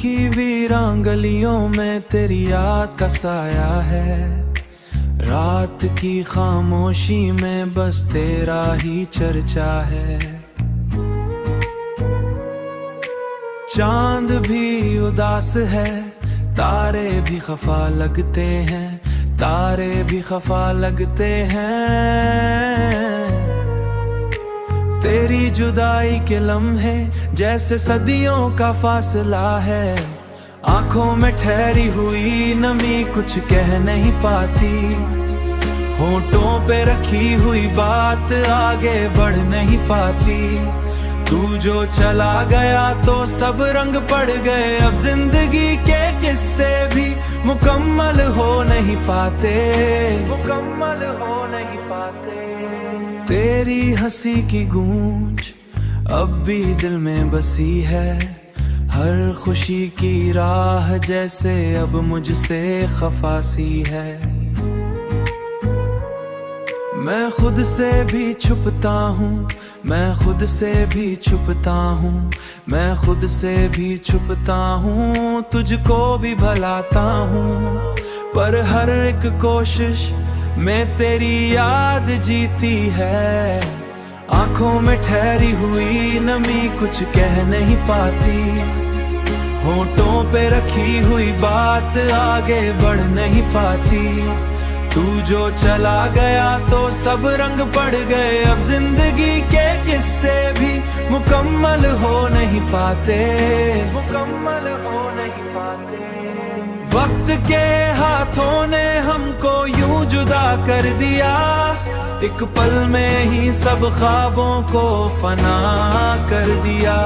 की वीरान गलियों में तेरी याद का साया है। रात की खामोशी में बस तेरा ही चर्चा है। चांद भी उदास है, तारे भी खफा लगते हैं, तारे भी खफा लगते हैं। तेरी जुदाई के लम्हे जैसे सदियों का फासला है। आंखों में ठहरी हुई नमी कुछ कह नहीं पाती, होठों पे रखी हुई बात आगे बढ़ नहीं पाती। तू जो चला गया तो सब रंग पड़ गए, अब जिंदगी के किस्से भी मुकम्मल हो नहीं पाते, मुकम्मल हो नहीं पाते। तेरी हंसी की गूंज अब भी दिल में बसी है, हर खुशी की राह जैसे अब मुझसे खफासी है। मैं खुद से भी छुपता हूँ, मैं खुद से भी छुपता हूँ, मैं खुद से भी छुपता हूँ, तुझको भी भुलाता हूँ। पर हर एक कोशिश में तेरी याद जीती है। आंखों में ठहरी हुई नमी कुछ कह नहीं पाती, होठों पे रखी हुई बात आगे बढ़ नहीं पाती। तू जो चला गया तो सब रंग पड़ गए, अब जिंदगी के किस्से भी मुकम्मल हो नहीं पाते, मुकम्मल हो नहीं पाते। वक्त के हाथों ने हमको यूं जुदा कर दिया, एक पल में ही सब ख्वाबों को फना कर दिया।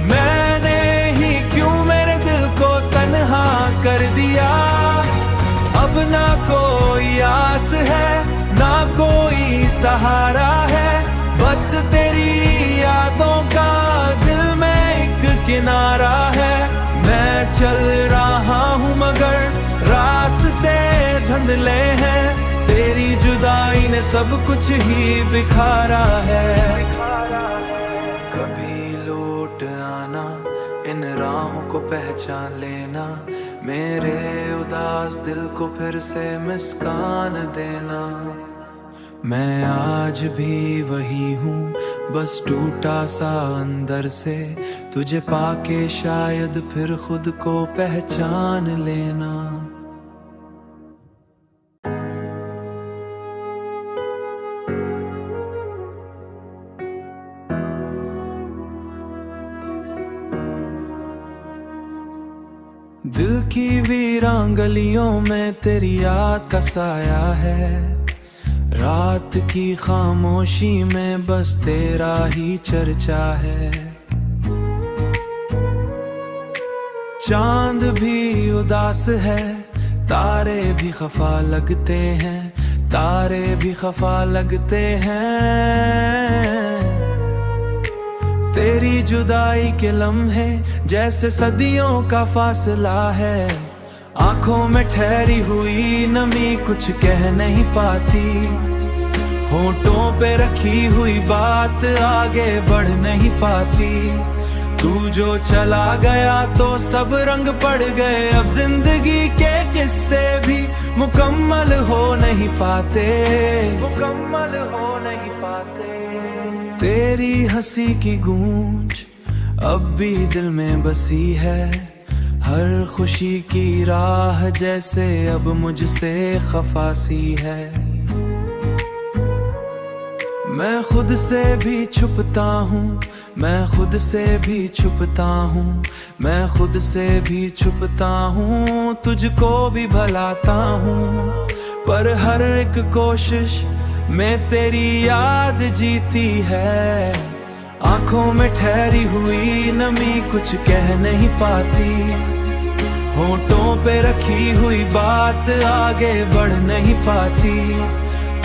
मैंने ही क्यों मेरे दिल को तन्हा कर दिया। अब ना कोई आस है, ना कोई सहारा है, बस तेरी यादों का दिल में एक किनारा है। मैं चल रहा हूँ मगर रास्ते धुंधले हैं, तेरी जुदाई ने सब कुछ ही बिखारा है। कभी लौट आना, इन राहों को पहचान लेना, मेरे उदास दिल को फिर से मुस्कान देना। मैं आज भी वही हूँ, बस टूटा सा अंदर से, तुझे पाके शायद फिर खुद को पहचान लेना। दिल की वीरान गलियों में तेरी याद का साया है। रात की खामोशी में बस तेरा ही चर्चा है। चांद भी उदास है, तारे भी खफा लगते हैं, तारे भी खफा लगते हैं। तेरी जुदाई के लम्हे जैसे सदियों का फासला है। आंखों में ठहरी हुई नमी कुछ कह नहीं पाती, होठों पे रखी हुई बात आगे बढ़ नहीं पाती। तू जो चला गया तो सब रंग पड़ गए, अब जिंदगी के किस्से भी मुकम्मल हो नहीं पाते, मुकम्मल हो नहीं पाते। तेरी हंसी की गूंज अब भी दिल में बसी है, हर खुशी की राह जैसे अब मुझसे खफासी है। मैं खुद से भी छुपता हूँ, मैं खुद से भी छुपता हूँ, मैं खुद से भी छुपता हूँ, तुझको भी भुलाता हूँ। पर हर एक कोशिश में तेरी याद जीती है। आंखों में ठहरी हुई नमी कुछ कह नहीं पाती, होठों पे रखी हुई बात आगे बढ़ नहीं पाती।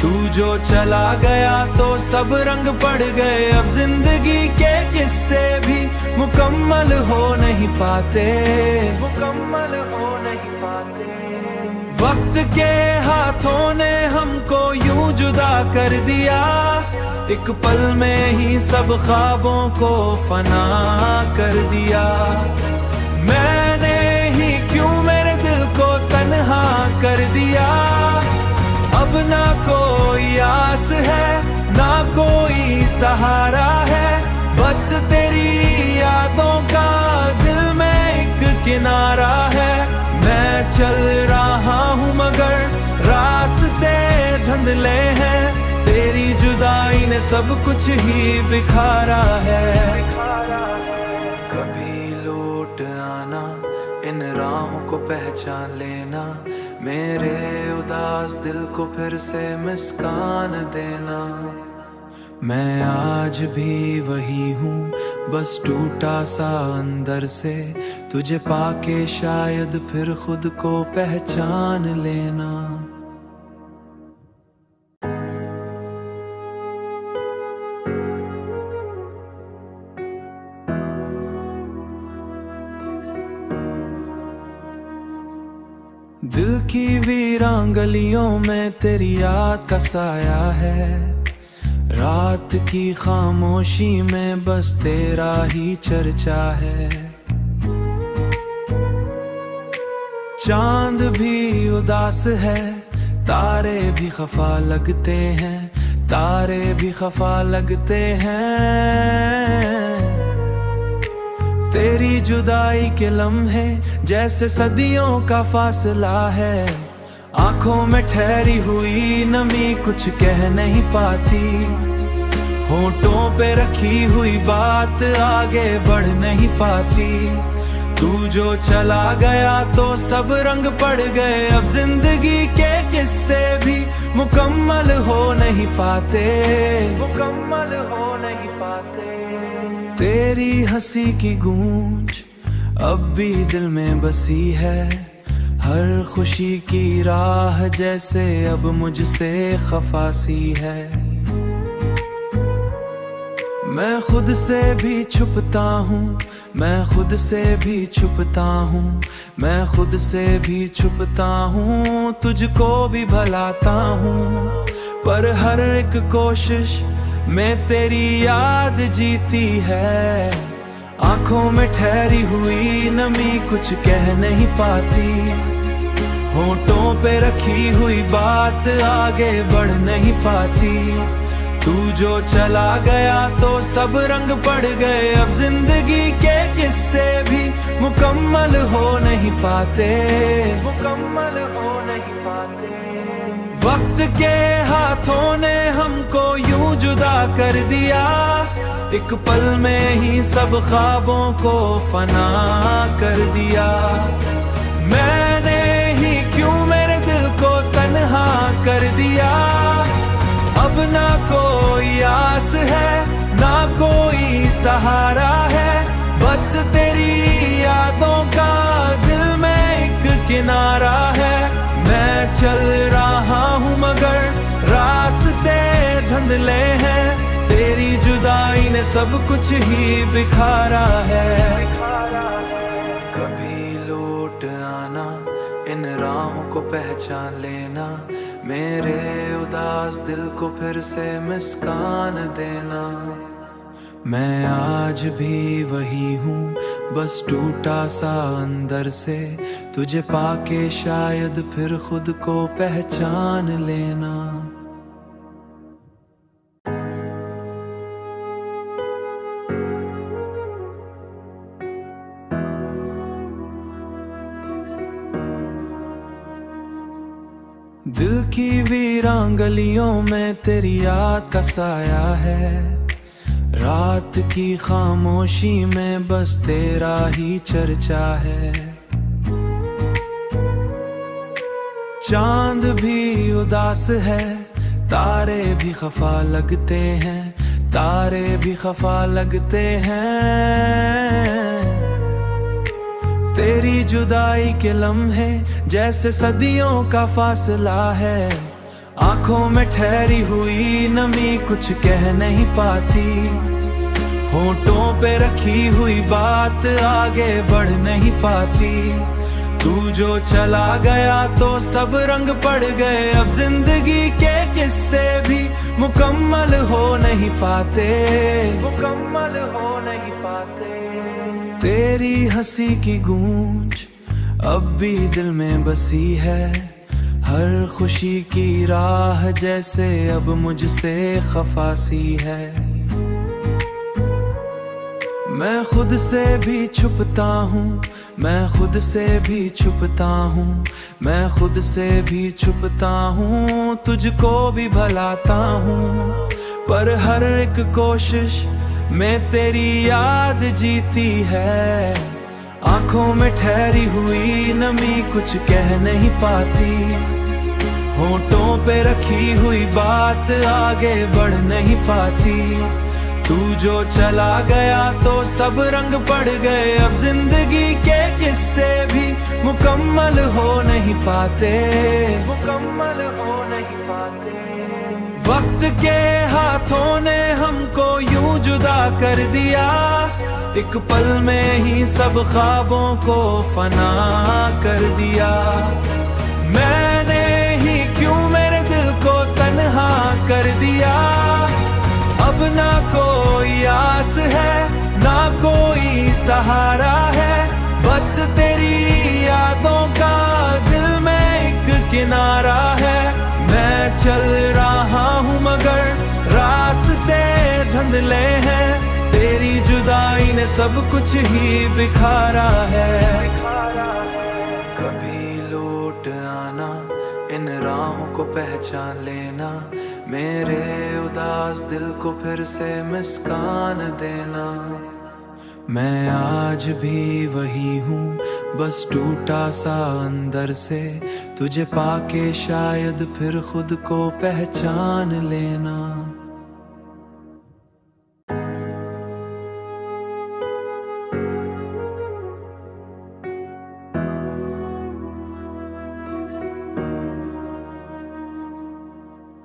तू जो चला गया तो सब रंग पड़ गए, अब जिंदगी के किस्से भी मुकम्मल हो नहीं पाते, मुकम्मल हो नहीं पाते। वक्त के हाथों ने हमको यूं जुदा कर दिया, एक पल में ही सब ख्वाबों को फना कर दिया। मैंने ही क्यों मेरे दिल को तन्हा कर दिया। अब ना कोई आस है ना कोई सहारा है, बस तेरी यादों का दिल में एक किनारा है। मैं चल रहा हूँ मगर रास्ते धुंधले हैं, तेरी जुदाई ने सब कुछ ही बिखारा है। कभी लौट आना, इन राहों को पहचान लेना, मेरे उदास दिल को फिर से मुस्कान देना। मैं आज भी वही हूँ, बस टूटा सा अंदर से, तुझे पाके शायद फिर खुद को पहचान लेना। दिल की वीरान गलियों में तेरी याद का साया है, रात की खामोशी में बस तेरा ही चर्चा है। चांद भी उदास है, तारे भी खफा लगते हैं, तारे भी खफा लगते हैं। तेरी जुदाई के लम्हे जैसे सदियों का फासला है, आंखों में ठहरी हुई नमी कुछ कह नहीं पाती, होठों पे रखी हुई बात आगे बढ़ नहीं पाती। तू जो चला गया तो सब रंग पड़ गए, अब जिंदगी के किस्से भी मुकम्मल हो नहीं पाते, मुकम्मल हो नहीं पाते। तेरी हंसी की गूंज अब भी दिल में बसी है, हर खुशी की राह जैसे अब मुझसे खफासी है। मैं खुद से भी छुपता हूँ, मैं खुद से भी छुपता हूँ, मैं खुद से भी छुपता हूँ, तुझको भी भुलाता हूँ, पर हर एक कोशिश में तेरी याद जीती है। आंखों में ठहरी हुई नमी कुछ कह नहीं पाती, होठों पे रखी हुई बात आगे बढ़ नहीं पाती। तू जो चला गया तो सब रंग पड़ गए, अब जिंदगी के किस्से भी मुकम्मल हो नहीं पाते, मुकम्मल हो नहीं पाते। वक्त के हाथों ने हमको यूं जुदा कर दिया, एक पल में ही सब ख्वाबों को फना कर दिया। मैंने ही क्यों मेरे दिल को तन्हा कर दिया। अब ना कोई आस है ना कोई सहारा है, बस तेरी यादों का दिल में एक किनारा है। मैं चल रहा हूँ मगर रास्ते धुंधले हैं, तेरी जुदाई ने सब कुछ ही बिखारा है। कभी लौट आना, इन राहों को पहचान लेना, मेरे उदास दिल को फिर से मुस्कान देना। मैं आज भी वही हूँ, बस टूटा सा अंदर से, तुझे पाके शायद फिर खुद को पहचान लेना। दिल की वीरान गलियों में तेरी याद का साया है, रात की खामोशी में बस तेरा ही चर्चा है। चांद भी उदास है, तारे भी खफा लगते हैं, तारे भी खफा लगते हैं। तेरी जुदाई के लम्हे जैसे सदियों का फासला है, आंखों में ठहरी हुई नमी कुछ कह नहीं पाती, होठों पे रखी हुई बात आगे बढ़ नहीं पाती। तू जो चला गया तो सब रंग पड़ गए, अब जिंदगी के किस्से भी मुकम्मल हो नहीं पाते, मुकम्मल हो नहीं पाते। तेरी हंसी की गूंज अब भी दिल में बसी है, हर खुशी की राह जैसे अब मुझसे खफासी है। मैं खुद से भी छुपता हूँ, मैं खुद से भी छुपता हूँ, मैं खुद से भी छुपता हूँ, तुझको भी भुलाता हूँ। पर हर एक कोशिश में तेरी याद जीती है, आंखों में ठहरी हुई नमी कुछ कह नहीं पाती, होठों पे रखी हुई बात आगे बढ़ नहीं पाती। तू जो चला गया तो सब रंग पड़ गए, अब जिंदगी के किस्से भी मुकम्मल हो नहीं पाते, मुकम्मल हो नहीं पाते। वक्त के हाथों ने हमको यूं जुदा कर दिया, एक पल में ही सब ख्वाबों को फना कर दिया। मैंने ही क्यों मेरे दिल को तन्हा कर दिया, अब ना कोई आस है ना कोई सहारा है, बस तेरी यादों का दिल में एक किनारा है। मैं चल रहा हूँ मगर रास्ते धुंधले हैं, तेरी जुदाई ने सब कुछ ही बिखारा है। कभी लौट आना, इन राहों को पहचान लेना, मेरे उदास दिल को फिर से मुस्कान देना। मैं आज भी वही हूँ, बस टूटा सा अंदर से, तुझे पाके शायद फिर खुद को पहचान लेना।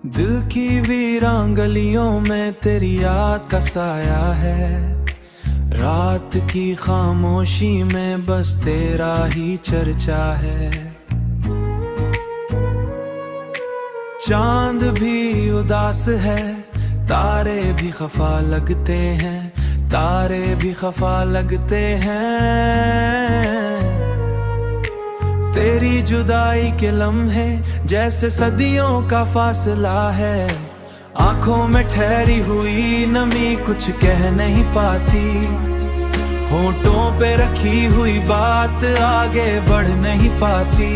दिल की वीरान गलियों में तेरी याद का साया है, रात की खामोशी में बस तेरा ही चर्चा है। चांद भी उदास है, तारे भी खफा लगते हैं, तारे भी खफा लगते हैं। तेरी जुदाई के लम्हे जैसे सदियों का फासला है, आंखों में ठहरी हुई नमी कुछ कह नहीं पाती, होठों पे रखी हुई बात आगे बढ़ नहीं पाती।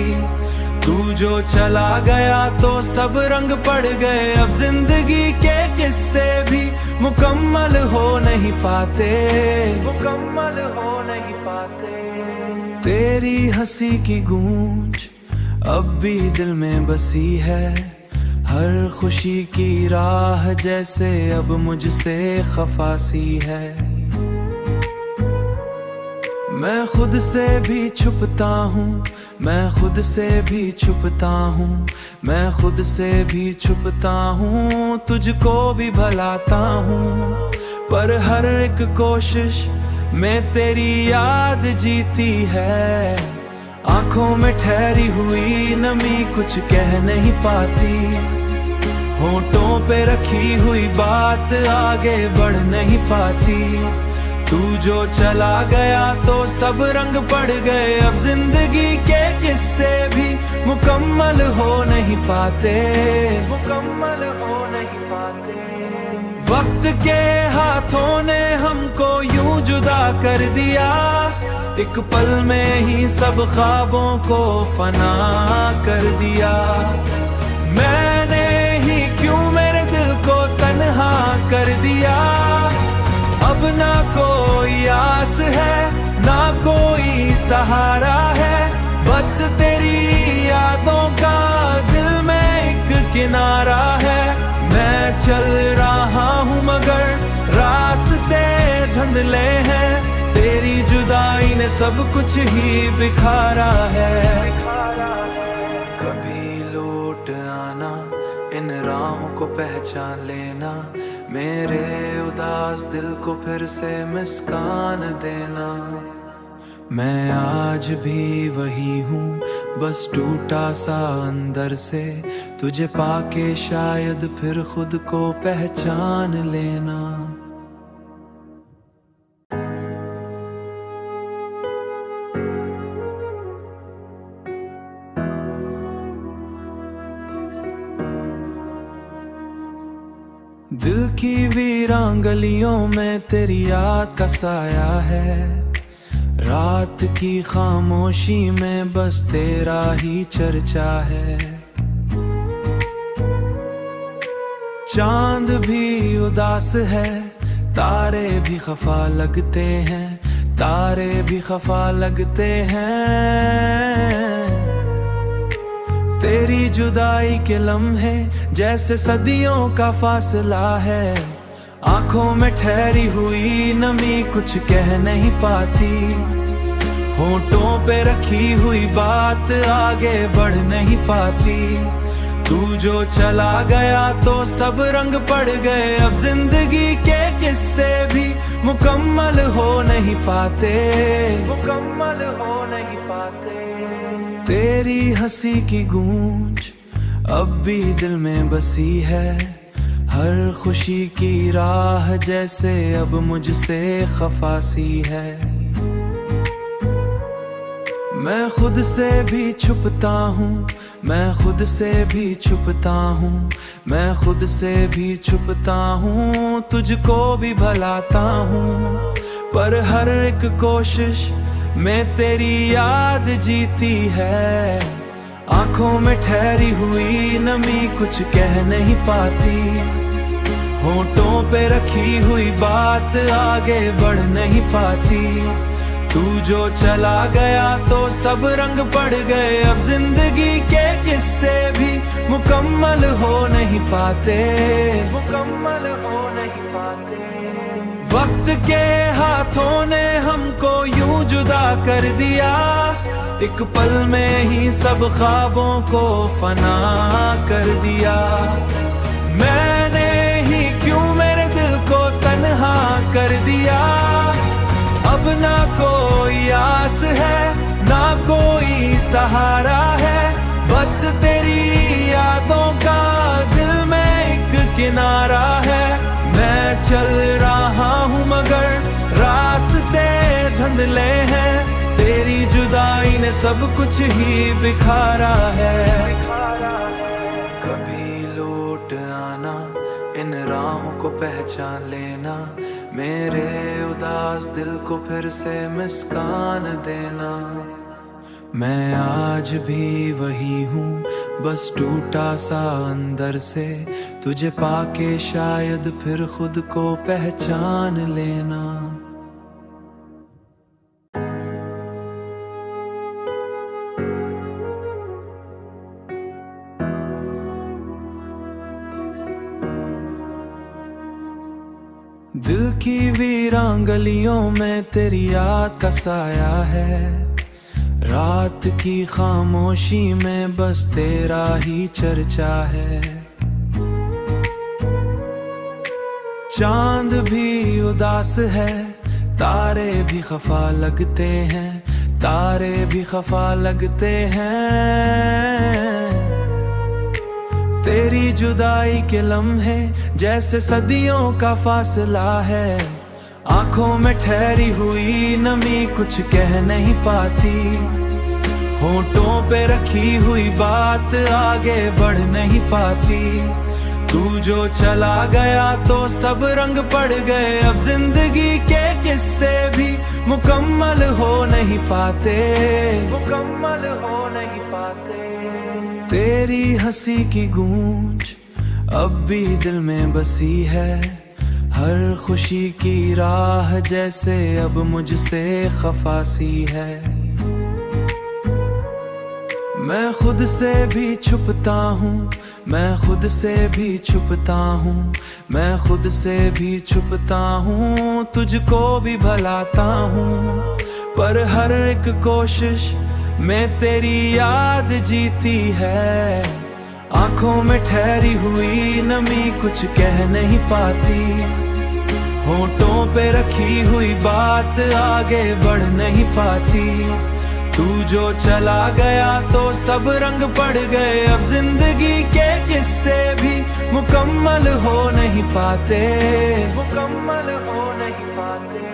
तू जो चला गया तो सब रंग पड़ गए, अब जिंदगी के किस्से भी मुकम्मल हो नहीं पाते, मुकम्मल हो नहीं पाते। तेरी हंसी की गूंज अब भी दिल में बसी है, हर खुशी की राह जैसे अब मुझसे खफासी है। मैं खुद से भी छुपता हूँ, मैं खुद से भी छुपता हूँ, मैं खुद से भी छुपता हूँ, तुझको भी भुलाता हूँ। पर हर एक कोशिश में तेरी याद जीती है, आंखों में ठहरी हुई नमी कुछ कह नहीं पाती, होठों पे रखी हुई बात आगे बढ़ नहीं पाती। तू जो चला गया तो सब रंग पड़ गए, अब जिंदगी के किस्से भी मुकम्मल हो नहीं पाते, मुकम्मल हो नहीं पाते। वक्त के हाथों ने हमको यूं जुदा कर दिया, एक पल में ही सब ख्वाबों को फना कर दिया। मैंने ही क्यों मेरे दिल को तन्हा कर दिया, अब ना कोई आस है ना कोई सहारा है, बस तेरी यादों का दिल में एक किनारा है। मैं चल रहा हूँ मगर रास्ते धुंधले हैं, तेरी जुदाई ने सब कुछ ही बिखारा है। कभी लौट आना, इन राहों को पहचान लेना, मेरे उदास दिल को फिर से मुस्कान देना। मैं आज भी वही हूँ, बस टूटा सा अंदर से, तुझे पाके शायद फिर खुद को पहचान लेना। दिल की वीरान गलियों में तेरी याद का साया है, रात की खामोशी में बस तेरा ही चर्चा है। चांद भी उदास है, तारे भी खफा लगते हैं, तारे भी खफा लगते हैं। तेरी जुदाई के लम्हे जैसे सदियों का फासला है, आंखों में ठहरी हुई नमी कुछ कह नहीं पाती, होठों पे रखी हुई बात आगे बढ़ नहीं पाती। तू जो चला गया तो सब रंग पड़ गए, अब जिंदगी के किस्से भी मुकम्मल हो नहीं पाते, मुकम्मल हो नहीं पाते। तेरी हंसी की गूंज अब भी दिल में बसी है, हर खुशी की राह जैसे अब मुझसे खफासी है। मैं खुद से भी छुपता हूँ, मैं खुद से भी छुपता हूँ, मैं खुद से भी छुपता हूँ, तुझको भी भुलाता हूँ, पर हर एक कोशिश में तेरी याद जीती है। आंखों में ठहरी हुई नमी कुछ कह नहीं पाती, होठों पे रखी हुई बात आगे बढ़ नहीं पाती। तू जो चला गया तो सब रंग पड़ गए, अब जिंदगी के किस्से भी मुकम्मल हो नहीं पाते, मुकम्मल हो नहीं पाते। वक्त के हाथों ने हमको यूं जुदा कर दिया, एक पल में ही सब ख्वाबों को फना कर दिया। मैंने ही क्यों मेरे दिल को तन्हा कर दिया, अब ना कोई आस है ना कोई सहारा है, बस तेरी यादों का दिल में एक किनारा है। मैं चल रहा हूँ मगर रास्ते धुंधले हैं, तेरी जुदाई ने सब कुछ ही बिखारा है। कभी लौट आना, इन राहों को पहचान लेना, मेरे उदास दिल को फिर से मुस्कान देना। मैं आज भी वही हूँ, बस टूटा सा अंदर से, तुझे पाके शायद फिर खुद को पहचान लेना। दिल की वीरान गलियों में तेरी याद का साया है, रात की खामोशी में बस तेरा ही चर्चा है। चांद भी उदास है, तारे भी खफा लगते हैं, तारे भी खफा लगते हैं। तेरी जुदाई के लम्हे जैसे सदियों का फासला है, आंखों में ठहरी हुई नमी कुछ कह नहीं पाती, होठों पे रखी हुई बात आगे बढ़ नहीं पाती। तू जो चला गया तो सब रंग पड़ गए, अब जिंदगी के किस्से भी मुकम्मल हो नहीं पाते, मुकम्मल हो नहीं पाते। तेरी हंसी की गूंज अब भी दिल में बसी है, हर खुशी की राह जैसे अब मुझसे खफासी है। मैं खुद से भी छुपता हूँ, मैं खुद से भी छुपता हूँ, मैं खुद से भी छुपता हूँ, तुझको भी भुलाता हूँ, पर हर एक कोशिश में तेरी याद जीती है। आंखों में ठहरी हुई नमी कुछ कह नहीं पाती, होठों पे रखी हुई बात आगे बढ़ नहीं पाती। तू जो चला गया तो सब रंग पड़ गए, अब जिंदगी के किस्से भी मुकम्मल हो नहीं पाते, मुकम्मल हो नहीं पाते।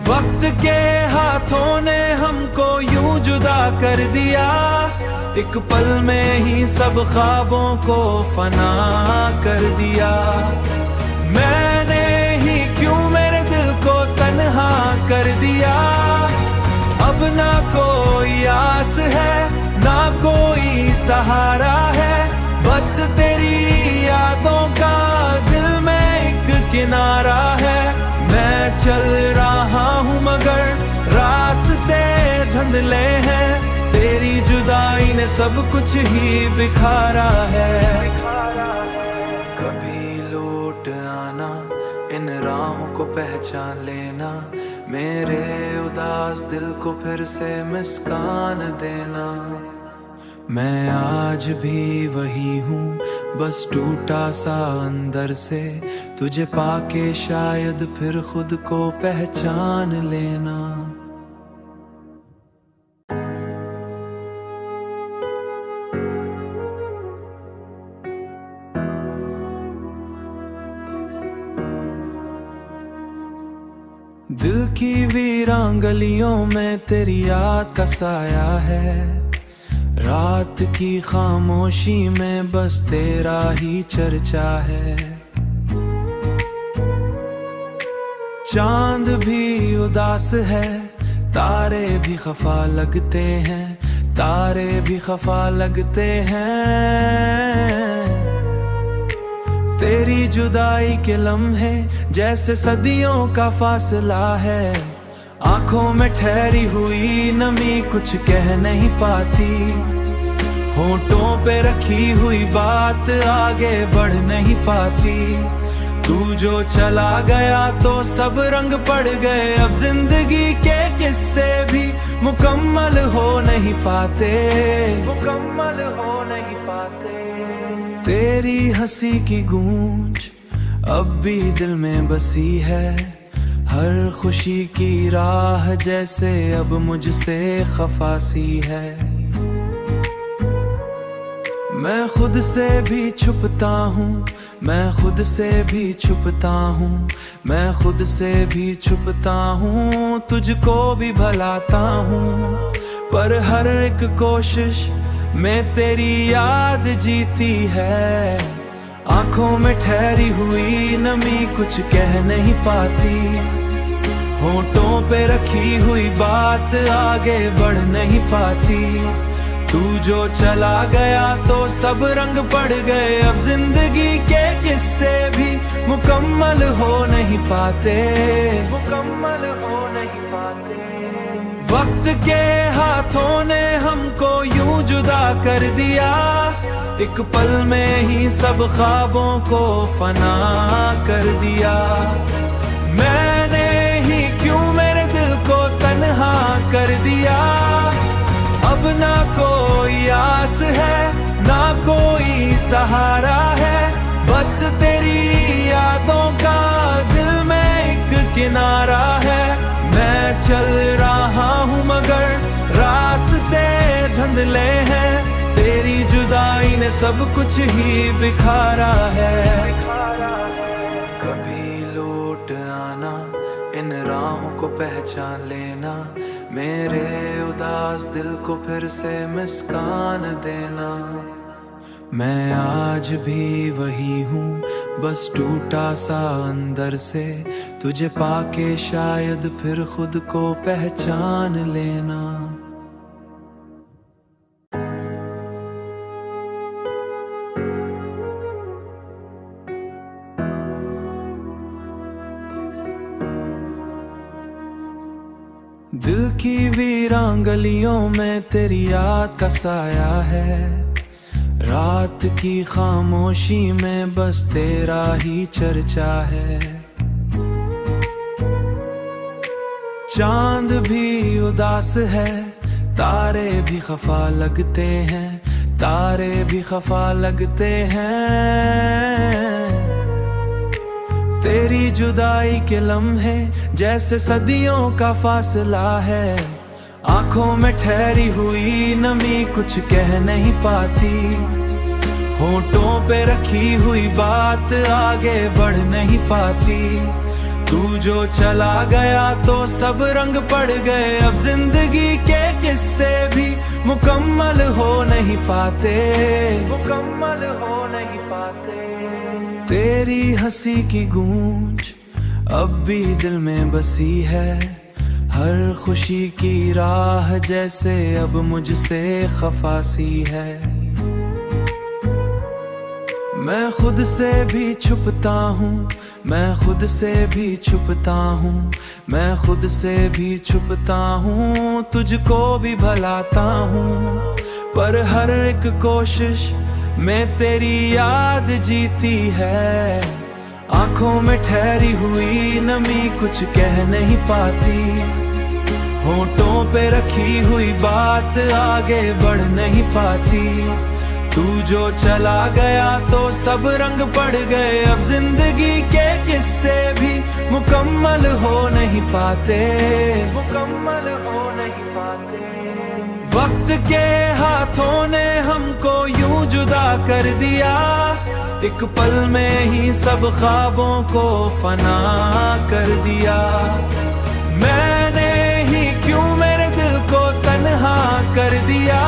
वक्त के हाथों ने हमको यूं जुदा कर दिया, एक पल में ही सब ख्वाबों को फना कर दिया। मैंने ही क्यों मेरे दिल को तन्हा कर दिया। अब ना कोई आस है ना कोई सहारा है, बस तेरी यादों का दिल में एक किनारा है। मैं चल रहा हूँ मगर रास्ते धुंधले हैं, तेरी जुदाई ने सब कुछ ही बिखारा है। कभी लौट आना, इन राहों को पहचान लेना, मेरे उदास दिल को फिर से मुस्कान देना। मैं आज भी वही हूँ, बस टूटा सा अंदर से, तुझे पाके शायद फिर खुद को पहचान लेना। दिल की वीरान गलियों में तेरी याद का साया है, रात की खामोशी में बस तेरा ही चर्चा है। चांद भी उदास है, तारे भी खफा लगते हैं, तारे भी खफा लगते हैं। तेरी जुदाई के लम्हे जैसे सदियों का फासला है, आंखों में ठहरी हुई नमी कुछ कह नहीं पाती, होठों पे रखी हुई बात आगे बढ़ नहीं पाती। तू जो चला गया तो सब रंग पड़ गए, अब जिंदगी के किस्से भी मुकम्मल हो नहीं पाते, मुकम्मल हो नहीं पाते। तेरी हंसी की गूंज अब भी दिल में बसी है, हर खुशी की राह जैसे अब मुझसे खफासी है। मैं खुद से भी छुपता हूँ, मैं खुद से भी छुपता हूँ, मैं खुद से भी छुपता हूँ, तुझको भी भुलाता हूँ, पर हर एक कोशिश में तेरी याद जीती है। आंखों में ठहरी हुई नमी कुछ कह नहीं पाती, होठों पे रखी हुई बात आगे बढ़ नहीं पाती। तू जो चला गया तो सब रंग पड़ गए, अब जिंदगी के किस्से भी मुकम्मल हो नहीं पाते, मुकम्मल हो नहीं पाते। वक्त के हाथों ने हमको यूं जुदा कर दिया, एक पल में ही सब ख्वाबों को फना कर दिया। मैंने ही क्यों मेरे दिल को तन्हा कर दिया। अब ना कोई आस है ना कोई सहारा है, बस तेरी यादों का दिल में एक किनारा है। मैं चल रहा हूँ मगर रास्ते धुंधले हैं, तेरी जुदाई ने सब कुछ ही बिखारा है। कभी लौट आना, इन राहों को पहचान लेना, मेरे उदास दिल को फिर से मुस्कान देना। मैं आज भी वही हूँ, बस टूटा सा अंदर से, तुझे पाके शायद फिर खुद को पहचान लेना। दिल की वीरान गलियों में तेरी याद का साया है, रात की खामोशी में बस तेरा ही चर्चा है। चांद भी उदास है, तारे भी खफा लगते हैं, तारे भी खफा लगते हैं। तेरी जुदाई के लम्हे जैसे सदियों का फासला है, आंखों में ठहरी हुई नमी कुछ कह नहीं पाती, होठों पे रखी हुई बात आगे बढ़ नहीं पाती। तू जो चला गया तो सब रंग पड़ गए, अब जिंदगी के किस्से भी मुकम्मल हो नहीं पाते, मुकम्मल हो नहीं पाते। तेरी हंसी की गूंज अब भी दिल में बसी है, हर खुशी की राह जैसे अब मुझसे खफासी है। मैं खुद से भी छुपता हूँ, मैं खुद से भी छुपता हूँ, मैं खुद से भी छुपता हूँ, तुझको भी भुलाता हूँ। पर हर एक कोशिश में तेरी याद जीती है, आंखों में ठहरी हुई नमी कुछ कह नहीं पाती, होठों पे रखी हुई बात आगे बढ़ नहीं पाती। तू जो चला गया तो सब रंग पड़ गए, अब जिंदगी के किस्से भी मुकम्मल हो नहीं पाते, मुकम्मल हो नहीं पाते। वक्त के हाथों ने हमको यूं जुदा कर दिया, एक पल में ही सब ख्वाबों को फना कर दिया। मैंने ही क्यों मेरे दिल को तन्हा कर दिया,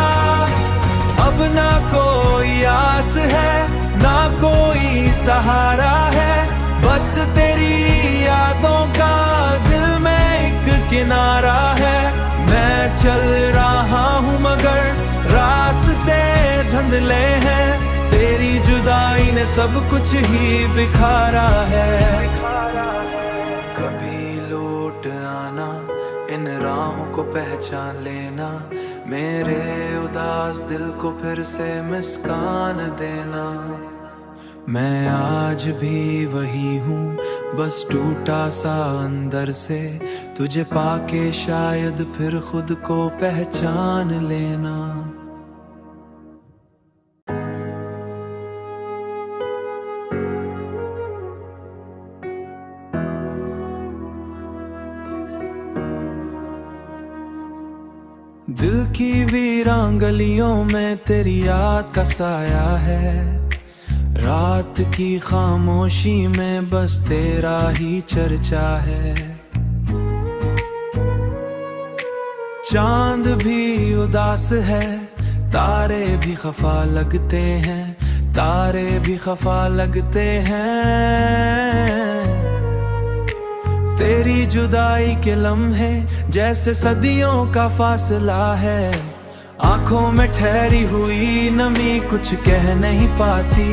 अब ना कोई आस है ना कोई सहारा है, बस तेरी यादों का दिल में एक किनारा है। मैं चल रहा हूँ मगर रास्ते धुंधले हैं, तेरी जुदाई ने सब कुछ ही बिखारा है। कभी लौट आना, इन राहों को पहचान लेना, मेरे उदास दिल को फिर से मुस्कान देना। मैं आज भी वही हूँ, बस टूटा सा अंदर से, तुझे पाके शायद फिर खुद को पहचान लेना। दिल की वीरान गलियों में तेरी याद का साया है, रात की खामोशी में बस तेरा ही चर्चा है। चांद भी उदास है, तारे भी खफा लगते हैं, तारे भी खफा लगते हैं। तेरी जुदाई के लम्हे जैसे सदियों का फासला है, आंखों में ठहरी हुई नमी कुछ कह नहीं पाती,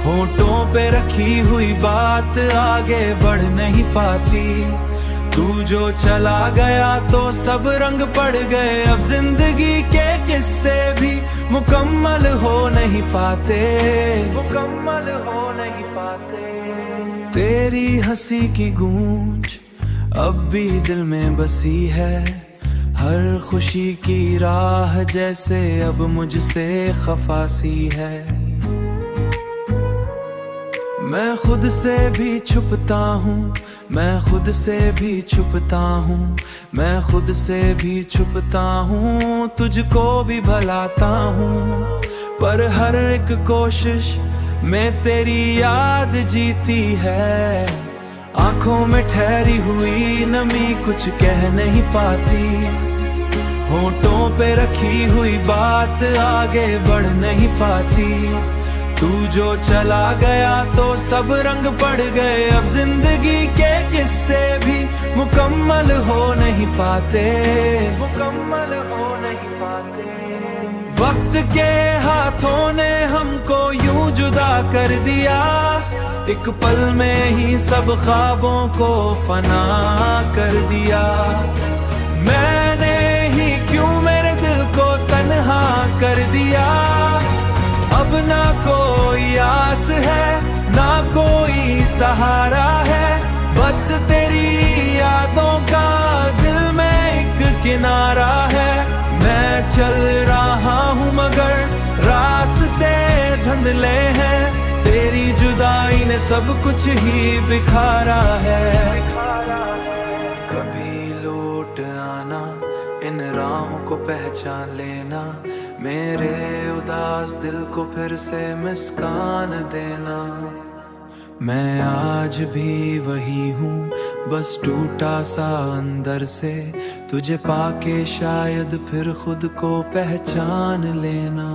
होठों पे रखी हुई बात आगे बढ़ नहीं पाती। तू जो चला गया तो सब रंग पड़ गए, अब जिंदगी के किस्से भी मुकम्मल हो नहीं पाते, मुकम्मल हो नहीं पाते। तेरी हंसी की गूंज अब भी दिल में बसी है, हर खुशी की राह जैसे अब मुझसे खफासी है। मैं खुद से भी छुपता हूँ, मैं खुद से भी छुपता हूँ, मैं खुद से भी छुपता हूँ, तुझको भी भुलाता हूँ। पर हर एक कोशिश में तेरी याद जीती है, आंखों में ठहरी हुई नमी कुछ कह नहीं पाती, होठों पे रखी हुई बात आगे बढ़ नहीं पाती। तू जो चला गया तो सब रंग पड़ गए, अब जिंदगी के किस्से भी मुकम्मल हो नहीं पाते, मुकम्मल हो नहीं पाते। वक्त के हाथों ने हमको यूं जुदा कर दिया, एक पल में ही सब ख्वाबों को फना कर दिया। मैंने ही क्यों मेरे दिल को तन्हा कर दिया, अब ना कोई आस है ना कोई सहारा है, बस तेरी यादों का दिल में एक किनारा है। मैं चल रहा हूँ मगर रास्ते धुंधले हैं, तेरी जुदाई ने सब कुछ ही बिखारा है। कभी लौट आना, इन राहों को पहचान लेना, मेरे उदास दिल को फिर से मुस्कान देना। मैं आज भी वही हूँ, बस टूटा सा अंदर से, तुझे पाके शायद फिर खुद को पहचान लेना।